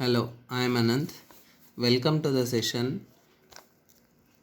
Hello, I am Anand. Welcome to the session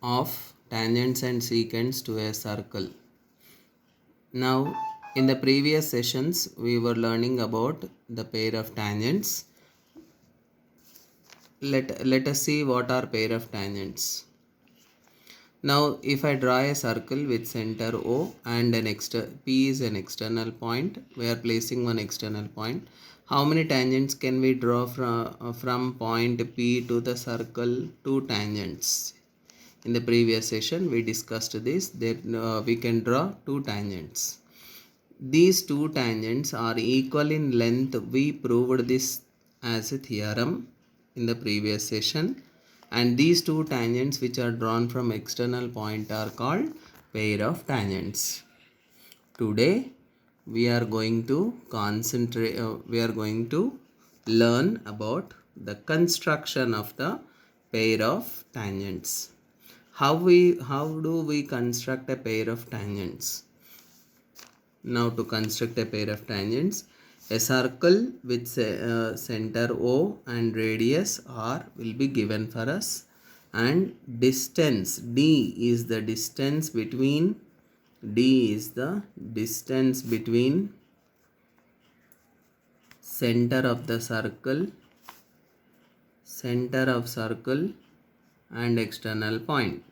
of tangents and secants to a circle. Now, in the previous sessions, we were learning about the pair of tangents. Let us see what are pair of tangents. Now, if I draw a circle with center O and P is an external point, we are placing one external point. How many tangents can we draw from point P to the circle? Two tangents. In the previous session, we discussed this, that we can draw two tangents. These two tangents are equal in length. We proved this as a theorem in the previous session. And these two tangents which are drawn from external point are called pair of tangents. Today we are going to learn about the construction of the pair of tangents. How do we construct a pair of tangents? Now, to construct a pair of tangents, a circle with center O and radius R will be given for us, and distance D is the distance between center of the circle and external point.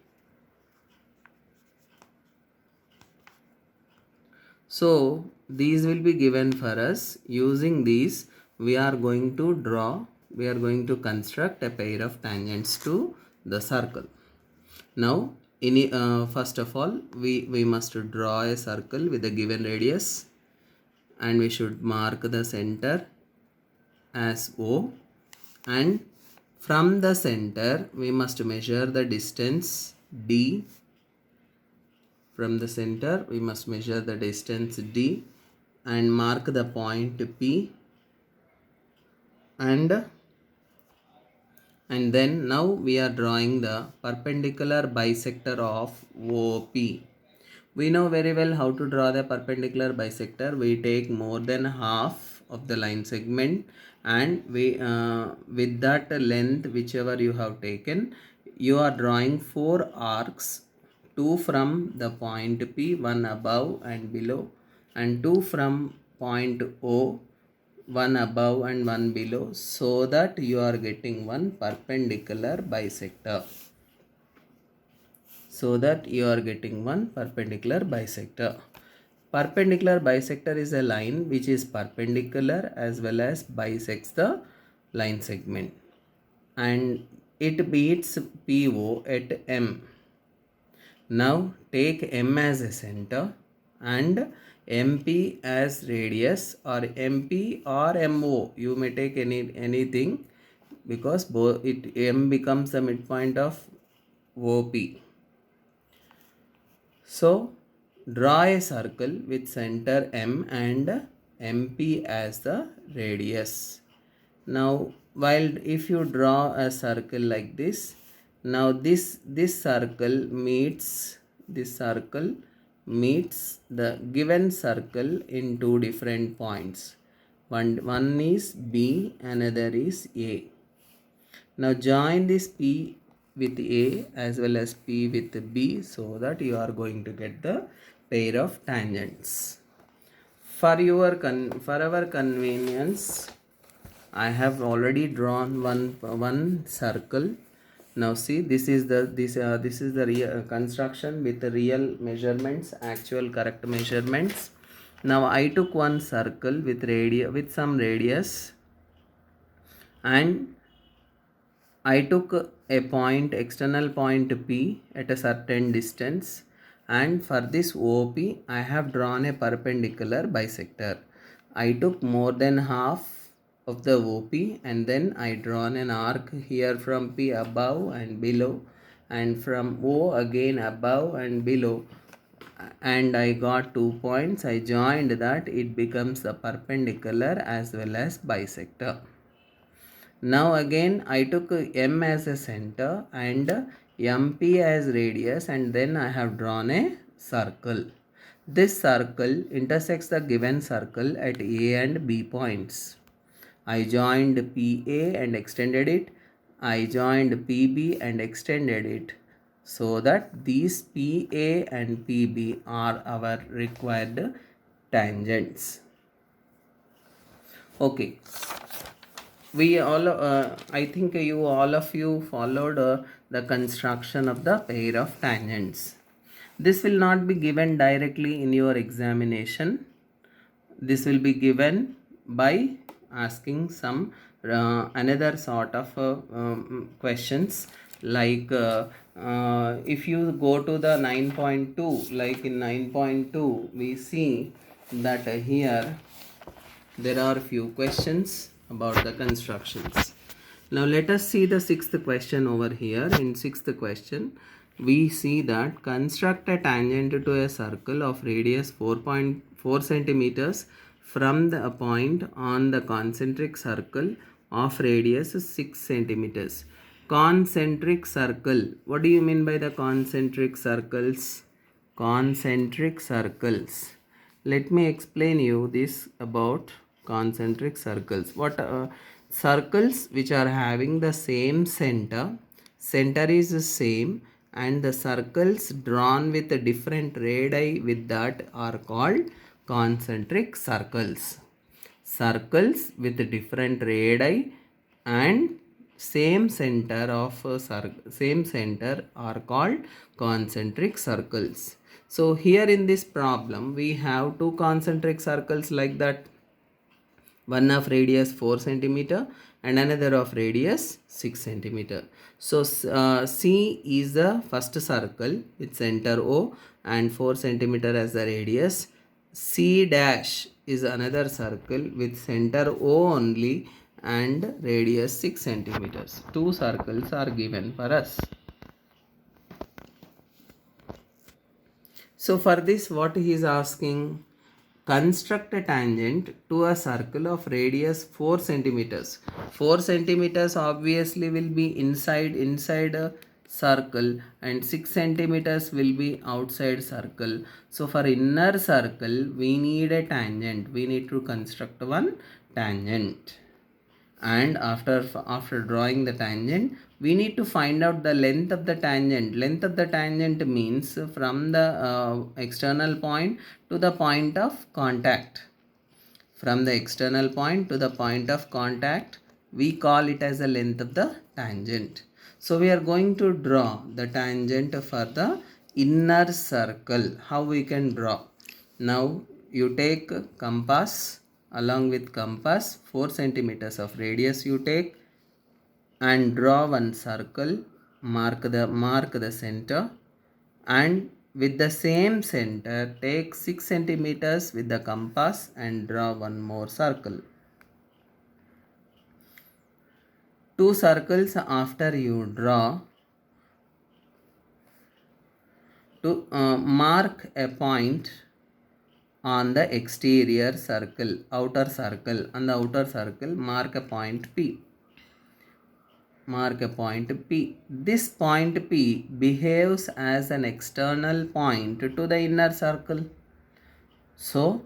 So these will be given for us. Using these, we are going to construct a pair of tangents to the circle. Now, first of all, we must draw a circle with a given radius, and we should mark the center as O, and from the center we must measure the distance D. From the center we must measure the distance D and mark the point P, and then now we are drawing the perpendicular bisector of OP. We know very well how to draw the perpendicular bisector. We take more than half of the line segment, and we with that length whichever you have taken, you are drawing four arcs, two from the point P, one above and below, and two from point O, one above and one below, so that you are getting one perpendicular bisector. Perpendicular bisector is a line which is perpendicular as well as bisects the line segment, and it meets PO at M. Now take M as a center and MP as radius, or MP or MO. You may take anything, because M becomes the midpoint of OP. So draw a circle with center M and MP as the radius. Now, if you draw a circle like this, now this circle meets the given circle in two different points. One is B, another is A. Now join this P with A as well as P with B, so that you are going to get the pair of tangents. For our convenience, I have already drawn one circle. Now see, this is the construction with the real measurements, actual correct measurements. Now I took one circle with some radius, and I took a external point P at a certain distance, and for this OP I have drawn a perpendicular bisector. I took more than half of the OP, and then I drawn an arc here from P above and below, and from O again above and below, and I got 2 points. I joined that, it becomes the perpendicular as well as bisector. Now again I took M as a center and MP as radius, and then I have drawn a circle. This circle intersects the given circle at A and B points. I joined PA and extended it. I joined PB and extended it. So that these PA and PB are our required tangents. Okay, we all I think you all of you followed the construction of the pair of tangents. This will not be given directly in your examination. This will be given by asking some another sort of questions, like if you go to the 9.2, like in 9.2 we see that here there are few questions about the constructions. Now let us see the sixth question over here. In sixth question, we see that construct a tangent to a circle of radius 4.4 centimeters from the point on the concentric circle of radius 6 centimeters. Concentric circle. What do you mean by the concentric circles? Concentric circles. Let me explain you this about concentric circles. What circles which are having the same center is the same, and the circles drawn with a different radii with that are called concentric circles. Circles with different radii and same center same center are called concentric circles. So here in this problem we have two concentric circles like that, one of radius 4 centimeter and another of radius 6 centimeter. So C is the first circle with center O and 4 centimeter as the radius. C dash is another circle with center O only and radius 6 centimeters. Two circles are given for us. So for this, what he is asking, construct a tangent to a circle of radius 4 centimeters. 4 centimeters obviously will be inside a circle, and 6 centimeters will be outside circle. So for inner circle we need a tangent. We need to construct one tangent. And after drawing the tangent, we need to find out the length of the tangent. Length of the tangent means from the external point to the point of contact. From the external point to the point of contact, we call it as the length of the tangent. So we are going to draw the tangent for the inner circle. How we can draw? Now you take compass. Along with compass, 4 centimeters of radius you take and draw one circle, mark the center, and with the same center take 6 centimeters with the compass and draw one more circle. Two circles after you draw, to mark a point on the exterior circle, outer circle. On the outer circle, mark a point P. Mark a point P. This point P behaves as an external point to the inner circle. So,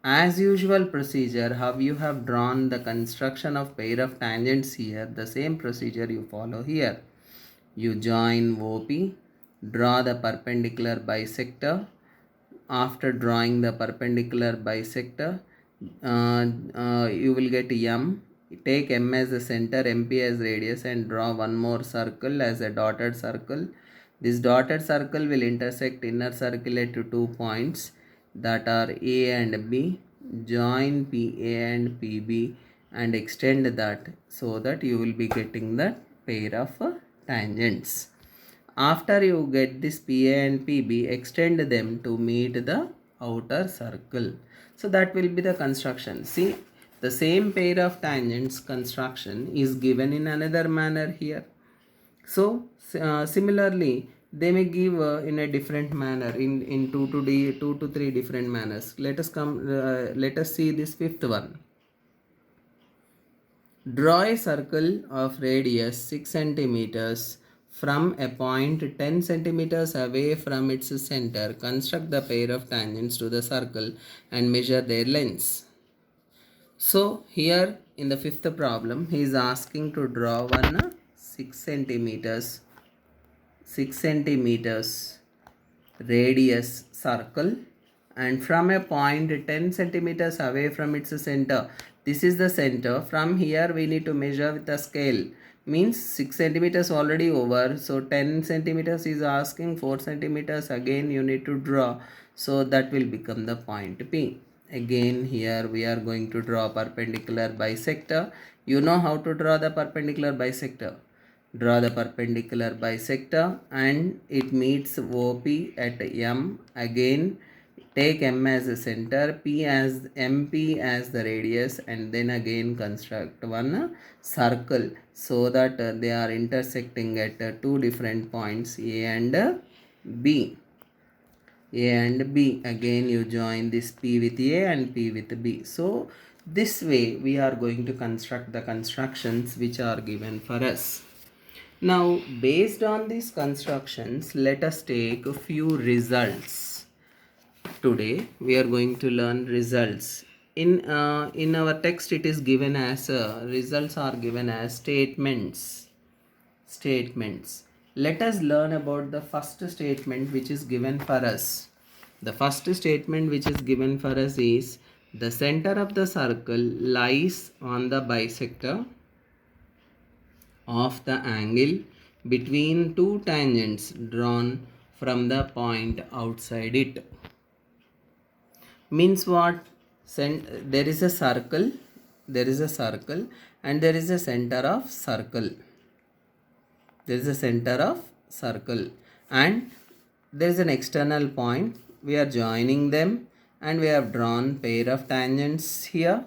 as usual procedure, how you have drawn the construction of pair of tangents here, the same procedure you follow here. You join OP, draw the perpendicular bisector. After drawing the perpendicular bisector, you will get M. Take M as the center, MP as radius, and draw one more circle as a dotted circle. This dotted circle will intersect inner circle at 2 points that are A and B. Join PA and PB and extend that, so that you will be getting the pair of tangents. After you get this PA and PB, extend them to meet the outer circle. So that will be the construction. See, the same pair of tangents construction is given in another manner here. So similarly, they may give in a different manner in two to three different manners. Let us see this fifth one. Draw a circle of radius 6 centimeters from a point 10 centimeters away from its center. Construct the pair of tangents to the circle and measure their lengths. So here in the fifth problem, he is asking to draw one 6 centimeters radius circle, and from a point 10 centimeters away from its center. This is the center. From here we need to measure with a scale. Means 6 centimeters already over. So 10 centimeters is asking, 4 centimeters again you need to draw. So that will become the point P. Again here we are going to draw perpendicular bisector. You know how to draw the perpendicular bisector. Draw the perpendicular bisector and it meets OP at M. Again take M as the center, P as MP as the radius, and then again construct one circle so that they are intersecting at two different points A and B. A and B. Again you join this P with A and P with B. So this way we are going to construct the constructions which are given for us. Now, based on these constructions, let us take a few results. Today, we are going to learn results. In our text, it is given as results are given as statements. Statements. Let us learn about the first statement which is given for us. The first statement which is given for us is the center of the circle lies on the bisector of the angle between two tangents drawn from the point outside it. Means what? There is a circle, and there is a center of circle. There is a center of circle and there is an external point. We are joining them and we have drawn pair of tangents here.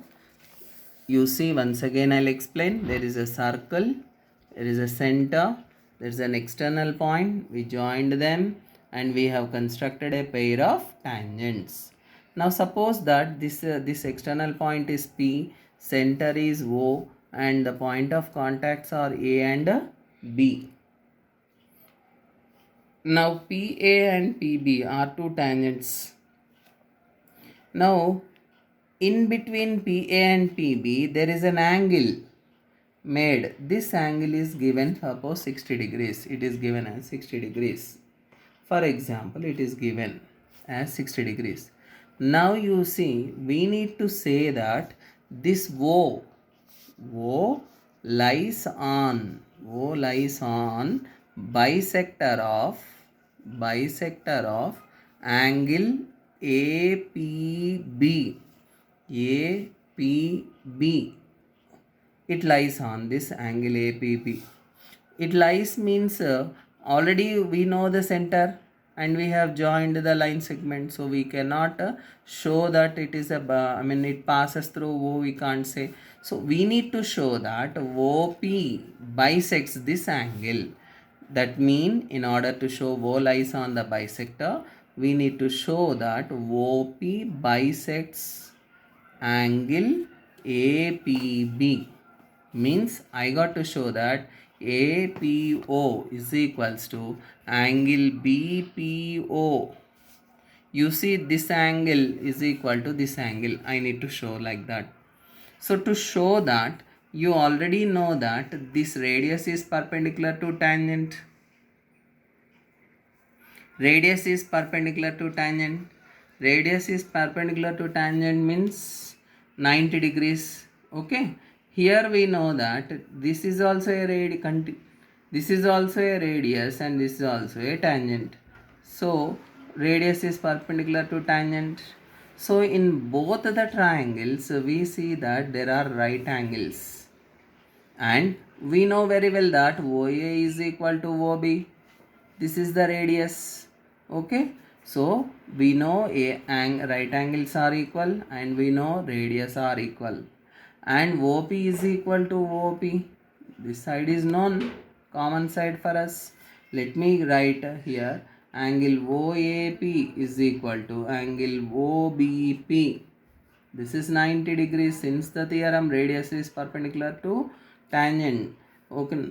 You see, once again I'll explain. There is a circle, there is a center, there is an external point. We joined them and we have constructed a pair of tangents. Now suppose that this external point is P, center is O, and the point of contacts are A and B. Now PA and PB are two tangents. Now in between PA and PB there is an angle made. This angle is given, suppose 60 degrees. It is given as 60 degrees. For example, it is given as 60 degrees. Now you see, we need to say that this O lies on bisector of angle APB. It lies on this angle APB. It lies means already we know the center and we have joined the line segment, so we cannot show that it is it passes through O, we can't say. So we need to show that OP bisects this angle. That means in order to show O lies on the bisector, we need to show that OP bisects angle APB. Means I got to show that APO is equals to angle BPO. You see, this angle is equal to this angle. I need to show like that. So to show that, you already know that this radius is perpendicular to tangent. Radius is perpendicular to tangent. Radius is perpendicular to tangent means 90 degrees. Okay. Here we know that this is also a radius and this is also a tangent. So radius is perpendicular to tangent. So in both the triangles we see that there are right angles. And we know very well that OA is equal to OB. This is the radius. Okay. So we know right angles are equal and we know radius are equal. And OP is equal to OP. This side is known, common side for us. Let me write here angle OAP is equal to angle OBP. This is 90 degrees since the theorem radius is perpendicular to tangent. Okay.